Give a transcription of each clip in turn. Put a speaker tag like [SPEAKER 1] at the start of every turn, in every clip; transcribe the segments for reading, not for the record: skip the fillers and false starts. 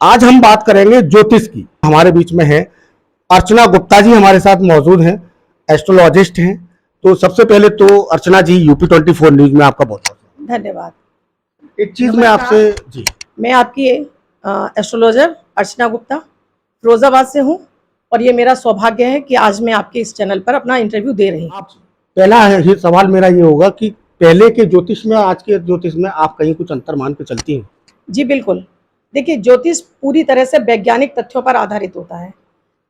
[SPEAKER 1] आज हम बात करेंगे ज्योतिष की। हमारे बीच में है अर्चना गुप्ता जी, हमारे साथ मौजूद हैं, एस्ट्रोलॉजिस्ट हैं। तो सबसे पहले तो अर्चना जी, UP24 न्यूज में आपका बहुत बहुत
[SPEAKER 2] धन्यवाद।
[SPEAKER 1] एक चीज मैं आपसे जी,
[SPEAKER 2] मैं आपकी एस्ट्रोलॉजर अर्चना गुप्ता फिरोजाबाद से हूँ और ये मेरा सौभाग्य है कि आज मैं आपके इस चैनल पर अपना इंटरव्यू दे रही हूँ।
[SPEAKER 1] पहला ही सवाल मेरा ये होगा कि पहले के ज्योतिष में आज के ज्योतिष में आप कहीं कुछ अंतर मान के चलती हैं?
[SPEAKER 2] जी बिल्कुल। देखिए, ज्योतिष पूरी तरह से वैज्ञानिक तथ्यों पर आधारित होता है।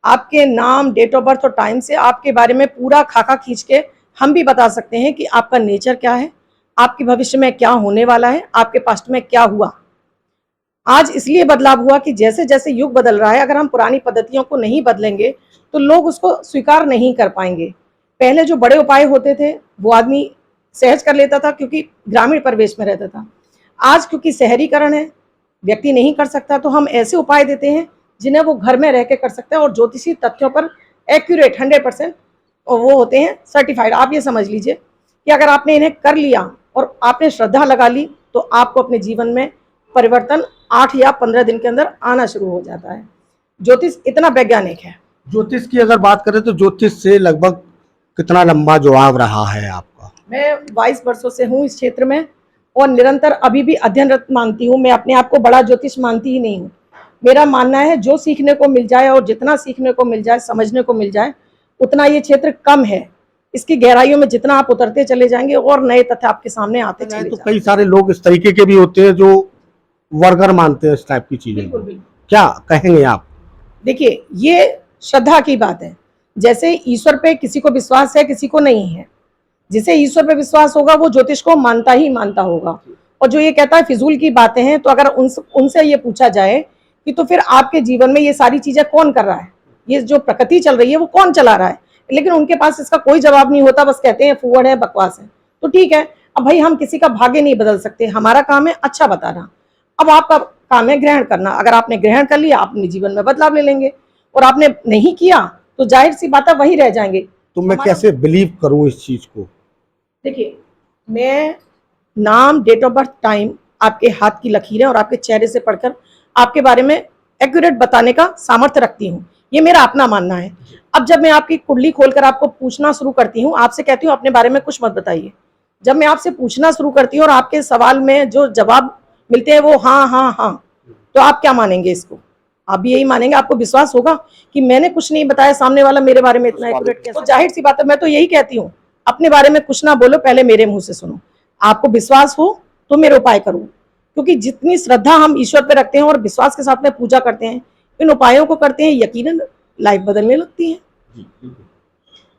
[SPEAKER 2] आपके नाम, डेट ऑफ बर्थ और टाइम से आपके बारे में पूरा खाका खींच के हम भी बता सकते हैं कि आपका नेचर क्या है, आपके भविष्य में क्या होने वाला है, आपके पास्ट में क्या हुआ। आज इसलिए बदलाव हुआ कि जैसे जैसे युग बदल रहा है, अगर हम पुरानी पद्धतियों को नहीं बदलेंगे तो लोग उसको स्वीकार नहीं कर पाएंगे। पहले जो बड़े उपाय होते थे वो आदमी सहज कर लेता था क्योंकि ग्रामीण परिवेश में रहता था। आज क्योंकि शहरीकरण है, व्यक्ति नहीं कर सकता, तो हम ऐसे उपाय देते हैं जिन्हें वो घर में रह के कर सकते हैं और ज्योतिषी तथ्यों पर एक्यूरेट 100% और वो होते हैं सर्टिफाइड। आप ये समझ लीजिए कि अगर आपने इन्हें कर लिया और आपने श्रद्धा लगा ली तो आपको अपने जीवन में परिवर्तन 8 या 15 दिन के अंदर आना शुरू हो जाता है। ज्योतिष इतना वैज्ञानिक है।
[SPEAKER 1] ज्योतिष की अगर बात करें तो ज्योतिष से लगभग कितना लंबा जुड़ाव रहा है आपका?
[SPEAKER 2] मैं 22 वर्षों से हूँ इस क्षेत्र में और निरंतर अभी भी अध्ययनरत मानती हूँ। मैं अपने आप को बड़ा ज्योतिष मानती ही नहीं हूँ। मेरा मानना है जो सीखने को मिल जाए और जितना सीखने को मिल जाए, समझने को मिल जाए, उतना ये क्षेत्र कम है। इसकी गहराइयों में जितना आप उतरते चले जाएंगे और नए तथ्य आपके सामने आते चले
[SPEAKER 1] तो
[SPEAKER 2] जाएंगे।
[SPEAKER 1] कई सारे लोग इस तरीके के भी होते हैं जो वर्गर मानते हैं इस टाइप की चीजें।
[SPEAKER 2] बिल्कुल बिल्कुल।
[SPEAKER 1] क्या कहेंगे आप?
[SPEAKER 2] देखिए, ये श्रद्धा की बात है। जैसे ईश्वर पे किसी को विश्वास है, किसी को नहीं है। जिसे ईश्वर पे विश्वास होगा वो ज्योतिष को मानता ही मानता होगा। और जो ये कहता है फिजूल की बातें हैं, तो अगर उनसे ये पूछा जाए कि तो फिर आपके जीवन में ये सारी चीजें कौन कर रहा है, ये जो प्रकृति चल रही है वो कौन चला रहा है, लेकिन उनके पास इसका कोई जवाब नहीं होता। बस कहते हैं फूहड़ है, बकवास है। तो ठीक है, अब भाई हम किसी का भाग्य नहीं बदल सकते, हमारा काम है अच्छा बताना। अब आपका काम है ग्रहण करना। अगर आपने ग्रहण कर लिया, अपने जीवन में बदलाव ले लेंगे, और आपने नहीं किया तो जाहिर सी बात है वही रह जाएंगे।
[SPEAKER 1] तो मैं कैसे बिलीव करूं इस चीज को?
[SPEAKER 2] देखिए, मैं नाम, डेट ऑफ बर्थ, टाइम, आपके हाथ की लकीरें और आपके चेहरे से पढ़कर आपके बारे में एक्यूरेट बताने का सामर्थ्य रखती हूँ। ये मेरा अपना मानना है। अब जब मैं आपकी कुंडली खोलकर आपको पूछना शुरू करती हूँ, आपसे कहती हूँ अपने बारे में कुछ मत बताइए। जब मैं आपसे पूछना शुरू करती हूँ और आपके सवाल में जो जवाब मिलते हैं वो हाँ हाँ हाँ, तो आप क्या मानेंगे इसको? आप भी यही मानेंगे? आपको विश्वास होगा कि मैंने कुछ नहीं बताया, सामने वाला मेरे बारे में इतना एक्यूरेट कैसे? तो जाहिर सी बात है, मैं तो यही कहती हूँ अपने बारे में कुछ ना बोलो, पहले मेरे मुंह से सुनो। आपको विश्वास हो तो मेरे उपाय करो, क्योंकि जितनी श्रद्धा हम ईश्वर पे रखते हैं और विश्वास के साथ में पूजा करते हैं, इन उपायों को करते हैं, यकीनन लाइफ बदलने लगती है।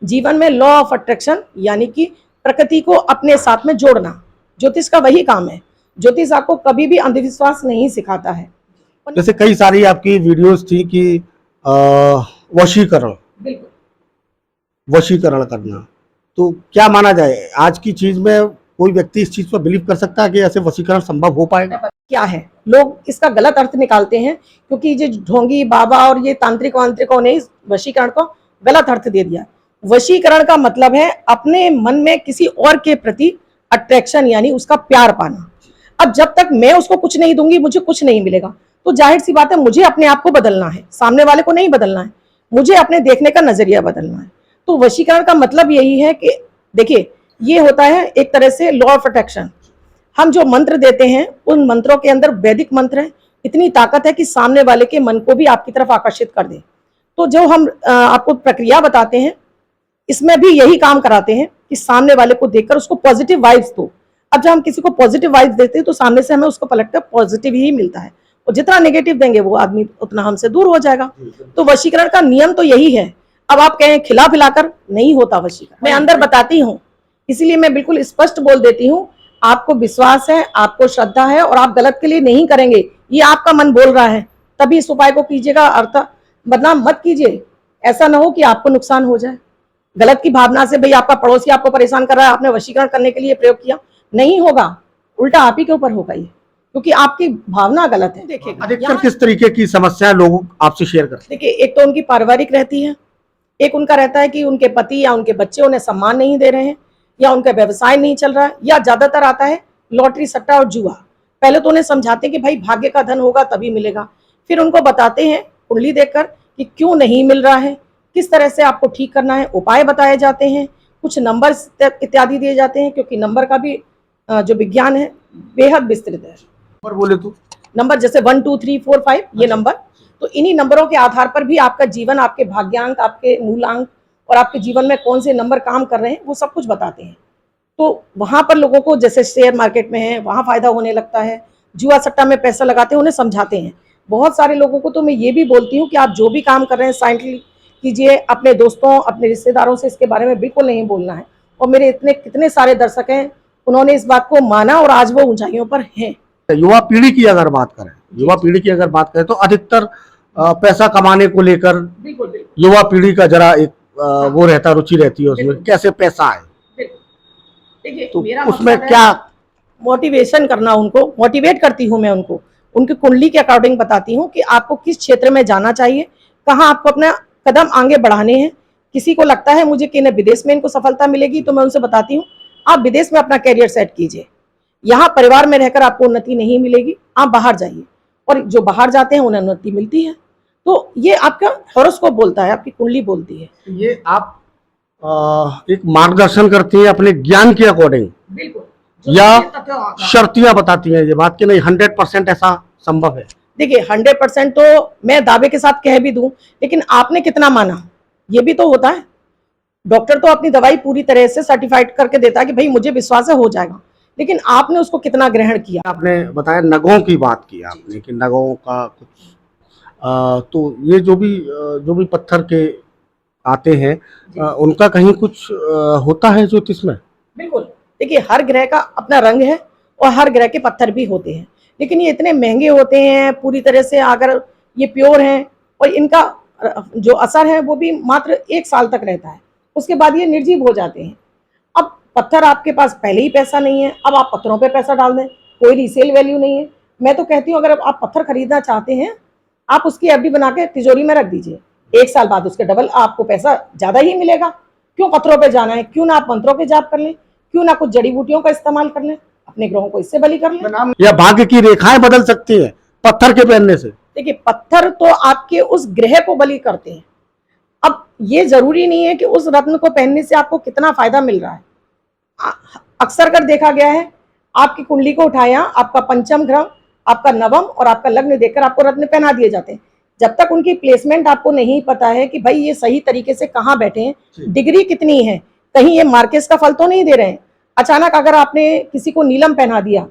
[SPEAKER 2] जीवन में लॉ ऑफ अट्रैक्शन यानी कि प्रकृति को अपने साथ में जोड़ना ज्योतिष का वही काम है। ज्योतिष आपको कभी भी अंधविश्वास नहीं सिखाता है।
[SPEAKER 1] जैसे कई सारी आपकी वीडियोस थी कि वशीकरण, वशीकरण करना, तो क्या माना जाए आज की चीज में कोई व्यक्ति इस चीज पर बिलीव कर सकता है कि ऐसे वशीकरण संभव हो पाएगा?
[SPEAKER 2] क्या है, लोग इसका गलत अर्थ निकालते हैं क्योंकि जो ढोंगी बाबा और ये तांत्रिक वांत्रिकों ने इस वशीकरण को गलत अर्थ दे दिया। वशीकरण का मतलब है अपने मन में किसी और के प्रति अट्रैक्शन यानी उसका प्यार पाना। अब जब तक मैं उसको कुछ नहीं दूंगी, मुझे कुछ नहीं मिलेगा, तो जाहिर सी बात है मुझे अपने आप को बदलना है, सामने वाले को नहीं बदलना है। मुझे अपने देखने का नजरिया बदलना है। तो वशीकरण का मतलब यही है कि देखिए, ये होता है एक तरह से लॉ ऑफ अट्रैक्शन। हम जो मंत्र देते हैं उन मंत्रों के अंदर वैदिक मंत्र है, इतनी ताकत है कि सामने वाले के मन को भी आपकी तरफ आकर्षित कर दे। तो जो हम आपको प्रक्रिया बताते हैं, इसमें भी यही काम कराते हैं कि सामने वाले को देखकर उसको पॉजिटिव वाइब्स दो। अब जब हम किसी को पॉजिटिव वाइब्स देते हैं तो सामने से हमें उसको पलटकर पॉजिटिव ही मिलता है, और जितना नेगेटिव देंगे वो आदमी उतना हमसे दूर हो जाएगा। तो वशीकरण का नियम तो यही है। अब आप कहें खिला पिलाकर नहीं होता वशीकरण, मैं अंदर बताती हूँ, इसीलिए मैं बिल्कुल स्पष्ट बोल देती हूँ। आपको विश्वास है, आपको श्रद्धा है और आप गलत के लिए नहीं करेंगे, ये आपका मन बोल रहा है, तभी इस उपाय को कीजिएगा। अर्थ बदनाम मत कीजिए, ऐसा ना हो कि आपको नुकसान हो जाए। गलत की भावना से भाई आपका पड़ोसी आपको परेशान कर रहा है, आपने वशीकरण करने के लिए प्रयोग किया, नहीं होगा, उल्टा आप ही के ऊपर होगा ये, क्योंकि आपकी भावना गलत है। देखिए,
[SPEAKER 1] अधिकतर किस तरीके की समस्या लोग आपसे शेयर करते हैं?
[SPEAKER 2] देखिए, एक तो उनकी पारिवारिक रहती है, एक उनका रहता है कि उनके पति या उनके बच्चे उन्हें सम्मान नहीं दे रहे हैं, या उनका व्यवसाय नहीं चल रहा है, या ज्यादातर आता है लॉटरी, सट्टा और जुआ। पहले तो उन्हें समझाते हैं कि भाई भाग्य का धन होगा तभी मिलेगा, फिर उनको बताते हैं कुंडली देखकर कि क्यों नहीं मिल रहा है, किस तरह से आपको ठीक करना है, उपाय बताए जाते हैं, कुछ नंबर इत्यादि दिए जाते हैं, क्योंकि नंबर का भी जो विज्ञान है बेहद विस्तृत है।
[SPEAKER 1] और बोले तो
[SPEAKER 2] नंबर जैसे 1 2 3 4 5 ये नंबर, तो इन्हीं नंबरों के आधार पर भी आपका जीवन, आपके भाग्यांक, आपके मूलांक और आपके जीवन में कौन से नंबर काम कर रहे हैं वो सब कुछ बताते हैं। तो वहां पर लोगों को, जैसे शेयर मार्केट में है वहां फायदा होने लगता है, जुआ सट्टा में पैसा लगाते हैं, उन्हें समझाते हैं। बहुत सारे लोगों को तो मैं ये भी बोलती हूँ कि आप जो भी काम कर रहे हैं साइलेंटली कीजिए, अपने दोस्तों अपने रिश्तेदारों से इसके बारे में बिल्कुल नहीं बोलना है। और मेरे इतने कितने सारे दर्शक हैं, उन्होंने इस बात को माना और आज वो ऊंचाइयों पर हैं।
[SPEAKER 1] युवा पीढ़ी की अगर बात करें, युवा पीढ़ी की अगर बात करें तो अधिकतर पैसा कमाने को लेकर
[SPEAKER 2] बिल्कुल बिल्कुल
[SPEAKER 1] युवा पीढ़ी का जरा एक वो रहता, रुचि रहती है उसमें, कैसे पैसा आए।
[SPEAKER 2] देखिए
[SPEAKER 1] तो
[SPEAKER 2] मेरा
[SPEAKER 1] उसमें
[SPEAKER 2] मकसद है
[SPEAKER 1] क्या
[SPEAKER 2] मोटिवेशन करना, उनको मोटिवेट करती हूँ मैं, उनको उनकी कुंडली के अकॉर्डिंग बताती हूँ कि आपको किस क्षेत्र में जाना चाहिए, कहाँ आपको अपना कदम आगे बढ़ाने हैं। किसी को लगता है मुझे कि न विदेश में इनको सफलता मिलेगी, तो मैं उनसे बताती हूँ आप विदेश में अपना कैरियर सेट कीजिए, यहाँ परिवार में रहकर आपको उन्नति नहीं मिलेगी, आप बाहर जाइए। और जो बाहर जाते हैं उन्हें उन्नति मिलती है। तो ये आपका हॉरोस्कोप बोलता है, आपकी कुंडली बोलती है।
[SPEAKER 1] ये आप एक मार्गदर्शन करती हैं अपने ज्ञान के अकॉर्डिंग,
[SPEAKER 2] बिल्कुल
[SPEAKER 1] या शर्तियां बताती हैं ये बात कि नहीं 100% ऐसा संभव है।
[SPEAKER 2] देखिए 100% तो मैं दावे के साथ कह भी दूं, लेकिन आपने कितना माना ये भी तो होता है। डॉक्टर तो अपनी दवाई पूरी तरह से सर्टिफाइड करके देता है कि भाई मुझे विश्वास है हो जाएगा, लेकिन आपने उसको कितना ग्रहण किया।
[SPEAKER 1] आपने बताया नगों की बात की आपने कि नगों का कुछ तो ये जो भी पत्थर के आते हैं उनका कहीं कुछ होता है ज्योतिष में।
[SPEAKER 2] बिल्कुल, देखिए हर ग्रह का अपना रंग है और हर ग्रह के पत्थर भी होते हैं, लेकिन ये इतने महंगे होते हैं पूरी तरह से, अगर ये प्योर हैं और इनका जो असर है वो भी मात्र 1 साल तक रहता है, उसके बाद ये निर्जीव हो जाते हैं। अब पत्थर आपके पास पहले ही पैसा नहीं है, अब आप पत्थरों पे पैसा डाल दें, कोई रीसेल वैल्यू नहीं है। मैं तो कहती हूँ अगर आप पत्थर खरीदना चाहते हैं, आप उसकी एफडी बना के तिजोरी में रख दीजिए, 1 साल बाद उसके डबल आपको पैसा ज्यादा ही मिलेगा। क्यों पत्थरों पे जाना है, क्यों ना आप मंत्रों के जाप कर लें, क्यों ना कुछ जड़ी बूटियों का इस्तेमाल कर लें, अपने ग्रहों को इससे बलि कर लें।
[SPEAKER 1] या भाग्य की रेखाएं बदल सकती हैं पत्थर के पहनने से।
[SPEAKER 2] देखिए पत्थर तो आपके उस ग्रह को बलि करते हैं। अब ये जरूरी नहीं है कि उस रत्न को पहनने से आपको कितना फायदा मिल रहा है। अक्सर कर देखा गया है, आपकी कुंडली को उठाया, आपका पंचम ग्रह, आपका नवम और आपका लग्न देखकर आपको रत्न पहना दिए जाते हैं। जब तक उनकी प्लेसमेंट आपको नहीं पता है कि भाई ये सही तरीके से कहाँ बैठे हैं, डिग्री कितनी है, कहीं ये मार्केस का फल तो नहीं दे रहे हैं। अचानक अगर आपने किसी को नीलम पहना दिया,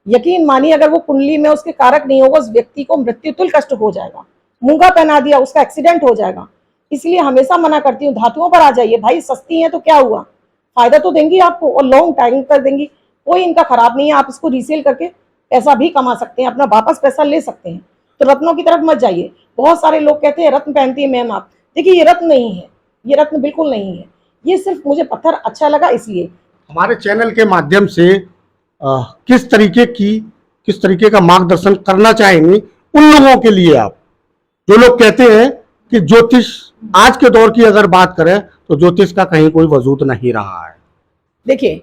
[SPEAKER 2] यकीन मानिए अगर वो कुंडली में उसके कारक नहीं होगा, उस व्यक्ति को मृत्युतुल्य कष्ट हो जाएगा। मूंगा पहना दिया, उसका एक्सीडेंट हो जाएगा। इसलिए हमेशा मना करती हूँ, धातुओं पर आ जाइए भाई, सस्ती है तो क्या हुआ, फायदा तो देंगी आपको और लॉन्ग टाइम पर देंगी, कोई इनका खराब नहीं है। आप इसको रीसेल करके पैसा भी कमा सकते हैं, अपना वापस पैसा ले सकते हैं। तो रत्नों की तरफ मत जाइए। बहुत सारे लोग कहते हैं रत्न पहनती है मैम आप, देखिए ये रत्न नहीं है, ये रत्न बिल्कुल नहीं है, ये सिर्फ मुझे पत्थर अच्छा लगा इसलिए।
[SPEAKER 1] हमारे चैनल के माध्यम से किस तरीके का मार्गदर्शन करना चाहेंगे उन लोगों के लिए, आप जो लोग कहते हैं कि ज्योतिष आज के दौर की अगर बात करें तो ज्योतिष का कहीं कोई वजूद नहीं रहा है।
[SPEAKER 2] देखिए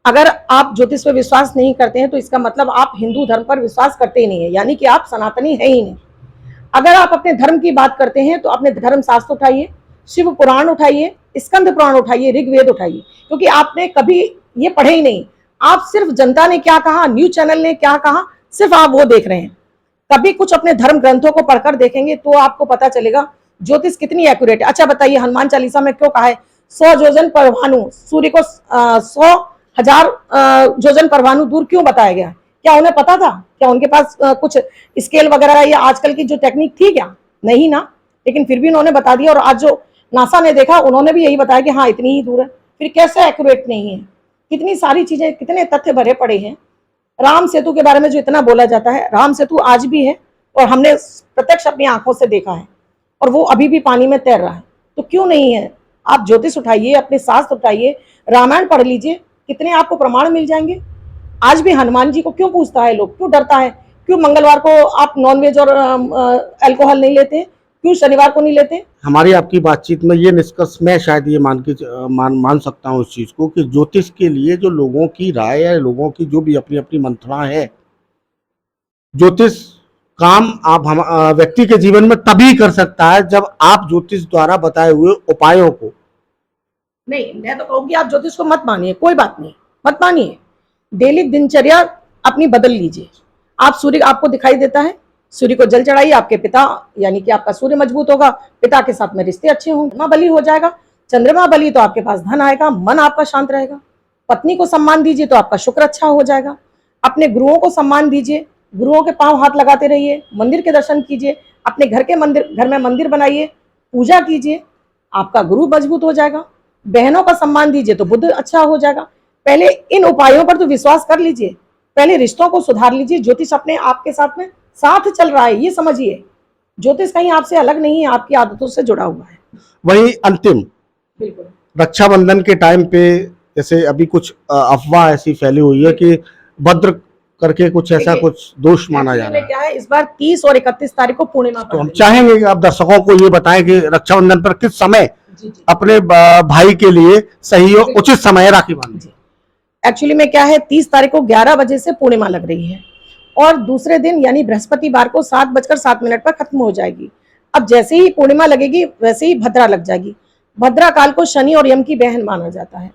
[SPEAKER 2] अगर आप ज्योतिष पे विश्वास नहीं करते हैं तो इसका मतलब आप हिंदू धर्म पर विश्वास करते ही नहीं है, यानी कि आप सनातनी है ही नहीं। अगर आप अपने धर्म की बात करते हैं तो अपने धर्म शास्त्र उठाइए, शिव पुराण उठाइए, स्कंद पुराण उठाइए, ऋग्वेद उठाइए, क्योंकि आपने कभी ये पढ़े ही नहीं। आप सिर्फ जनता ने क्या कहा, न्यूज चैनल ने क्या कहा, सिर्फ आप वो देख रहे हैं। कभी कुछ अपने धर्म ग्रंथों को पढ़कर देखेंगे तो आपको पता चलेगा ज्योतिष कितनी एक्यूरेट है। अच्छा बताइए, हनुमान चालीसा में क्यों कहा है 100 योजन परभानु, सूर्य को 100,000 योजन परभानु दूर क्यों बताया गया? क्या उन्हें पता था? क्या उनके पास कुछ स्केल वगैरह या आजकल की जो टेक्निक थी क्या? नहीं ना, लेकिन फिर भी उन्होंने बता दिया। और आज जो नासा ने देखा उन्होंने भी यही बताया कि हाँ इतनी ही दूर है। फिर कैसे एक्यूरेट नहीं है? कितनी सारी चीजें, कितने तथ्य भरे पड़े हैं। राम सेतु के बारे में जो इतना बोला जाता है, राम सेतु आज भी है और हमने प्रत्यक्ष अपनी आंखों से देखा है, और वो अभी भी पानी में तैर रहा है। तो क्यों नहीं है? आप ज्योतिष उठाइए, अपने शास्त्र उठाइए, रामायण पढ़ लीजिए, कितने आपको प्रमाण मिल जाएंगे। आज भी हनुमान जी को क्यों पूछता है लोग, क्यों डरता है? क्यों मंगलवार को आप नॉनवेज और अल्कोहल नहीं लेते हैं? क्यों शनिवार को नहीं लेते?
[SPEAKER 1] हमारी आपकी बातचीत में ये निष्कर्ष मैं शायद ये मान सकता हूँ इस चीज को कि ज्योतिष के लिए जो लोगों की राय है, लोगों की जो भी अपनी अपनी मंत्रणा है, ज्योतिष काम आप हम व्यक्ति के जीवन में तभी कर सकता है जब आप ज्योतिष द्वारा बताए हुए उपायों को।
[SPEAKER 2] नहीं, मैं तो कहूंगी आप ज्योतिष को मत मानिए, कोई बात नहीं, मत मानिए। डेली दिनचर्या अपनी बदल लीजिए। आप सूर्य आपको दिखाई देता है, सूर्य को जल चढ़ाइए, आपके पिता यानी कि आपका सूर्य मजबूत होगा, पिता के साथ में रिश्ते अच्छे होंगे, चंद्रमा बली हो जाएगा। चंद्रमा बली तो आपके पास धन आएगा, मन आपका शांत रहेगा। पत्नी को सम्मान दीजिए तो आपका शुक्र अच्छा हो जाएगा। अपने गुरुओं को सम्मान दीजिए, गुरुओं के पांव हाथ लगाते रहिए, मंदिर के दर्शन कीजिए, अपने घर में मंदिर बनाइए, पूजा कीजिए, आपका गुरु मजबूत हो जाएगा। बहनों का सम्मान दीजिए तो बुद्ध अच्छा हो जाएगा। पहले इन उपायों पर तो विश्वास कर लीजिए, पहले रिश्तों को सुधार लीजिए। ज्योतिष अपने आपके साथ में साथ चल रहा है, ये समझिए। ज्योतिष कहीं आपसे अलग नहीं है, आपकी आदतों से जुड़ा हुआ है।
[SPEAKER 1] वही अंतिम
[SPEAKER 2] बिल्कुल।
[SPEAKER 1] रक्षाबंधन के टाइम पे जैसे अभी कुछ अफवाह ऐसी फैली हुई है कि भद्र करके कुछ ऐसा
[SPEAKER 2] देखिए,
[SPEAKER 1] कुछ दोष माना जा रहा है,
[SPEAKER 2] क्या है, इस बार 30 और 31 तारीख को पूर्णिमा
[SPEAKER 1] तो हम
[SPEAKER 2] पड़
[SPEAKER 1] चाहेंगे कि आप दर्शकों को ये बताएं कि रक्षाबंधन पर किस समय
[SPEAKER 2] जी जी
[SPEAKER 1] अपने भाई के लिए सही और उचित समय राखी बांधें।
[SPEAKER 2] जी। एक्चुअली में क्या है, 30 तारीख को 11 बजे से पूर्णिमा लग रही है और दूसरे दिन यानी बृहस्पतिवार को 7:07 पर खत्म हो जाएगी। अब जैसे ही पूर्णिमा लगेगी वैसे ही भद्रा लग जाएगी। भद्रा काल को शनि और यम की बहन माना जाता है।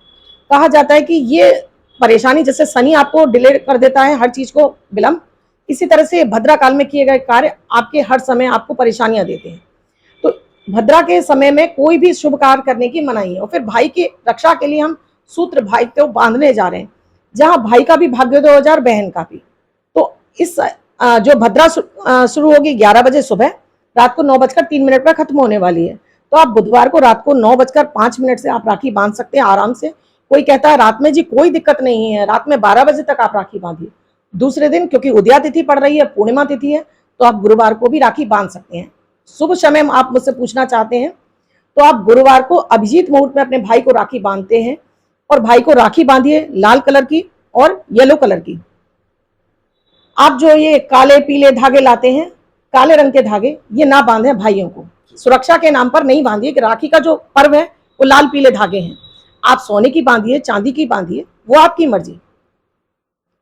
[SPEAKER 2] कहा जाता है कि ये परेशानी, जैसे शनि आपको डिले कर देता है हर चीज को विलंब, इसी तरह से भद्रा काल में किए गए कार्य आपके हर समय आपको परेशानियां देते हैं। तो भद्रा के समय में कोई भी शुभ कार्य करने की मनाही है। और फिर भाई की रक्षा के लिए हम सूत्र भाई को बांधने जा रहे हैं, जहां भाई का भी भाग्योदय हो जाए और बहन का भी। तो इस जो भद्रा शुरू होगी 11 बजे सुबह, रात को 9:03 पर खत्म होने वाली है। तो आप बुधवार को रात को 9:05 से आप राखी बांध सकते हैं आराम से। कोई कहता है रात में जी कोई दिक्कत नहीं है, रात में 12 बजे तक आप राखी बांधिए। दूसरे दिन क्योंकि उदया तिथि पड़ रही है, पूर्णिमा तिथि है, तो आप गुरुवार को भी राखी बांध सकते हैं। शुभ समय आप मुझसे पूछना चाहते हैं तो आप गुरुवार को अभिजीत मुहूर्त में अपने भाई को राखी बांधते हैं और भाई को राखी बांधिए लाल कलर की और येलो कलर की। आप जो ये काले पीले धागे लाते हैं, काले रंग के धागे, ये ना बांधे भाइयों को। सुरक्षा के नाम पर नहीं बांधिए कि राखी का जो पर्व है वो लाल पीले धागे हैं। आप सोने की बांधिए, चांदी की बांधिए, वो आपकी मर्जी।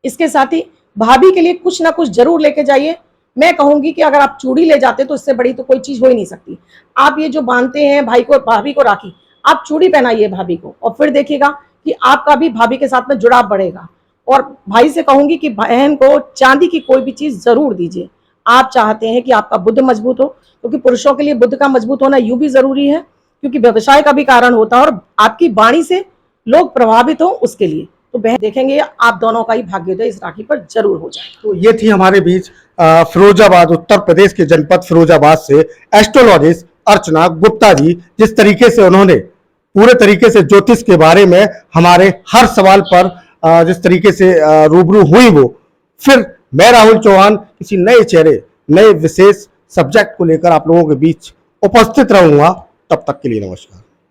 [SPEAKER 2] इसके साथ ही भाभी के लिए कुछ ना कुछ जरूर लेके जाइए। मैं कहूंगी कि अगर आप चूड़ी ले जाते तो इससे बड़ी तो कोई चीज हो ही नहीं सकती। आप ये जो बांधते हैं भाई को, भाभी को राखी, आप चूड़ी पहनाइए भाभी को और फिर देखिएगा कि आपका भी भाभी के साथ में जुड़ाव बढ़ेगा। और भाई से कहूंगी कि बहन को चांदी की कोई भी चीज जरूर दीजिए। आप चाहते हैं कि आपका बुद्ध मजबूत हो, क्योंकि पुरुषों के लिए बुद्ध का मजबूत होना यूं भी जरूरी है, क्योंकि व्यवसाय का भी कारण होता है और आपकी वाणी से लोग प्रभावित हो उसके लिए। तो बहन देखेंगे आप दोनों का ही भाग्योदय इस राखी पर जरूर हो जाए।
[SPEAKER 1] तो ये थी हमारे बीच फिरोजाबाद, उत्तर प्रदेश के जनपद फिरोजाबाद से एस्ट्रोलॉजिस्ट अर्चना गुप्ता जी। जिस तरीके से उन्होंने पूरे तरीके से ज्योतिष के बारे में हमारे हर सवाल पर जिस तरीके से रूबरू हुई, वो फिर मैं राहुल चौहान किसी नए चेहरे, नए विशेष सब्जेक्ट को लेकर आप लोगों के बीच उपस्थित रहूंगा। तब तक के लिए नमस्कार।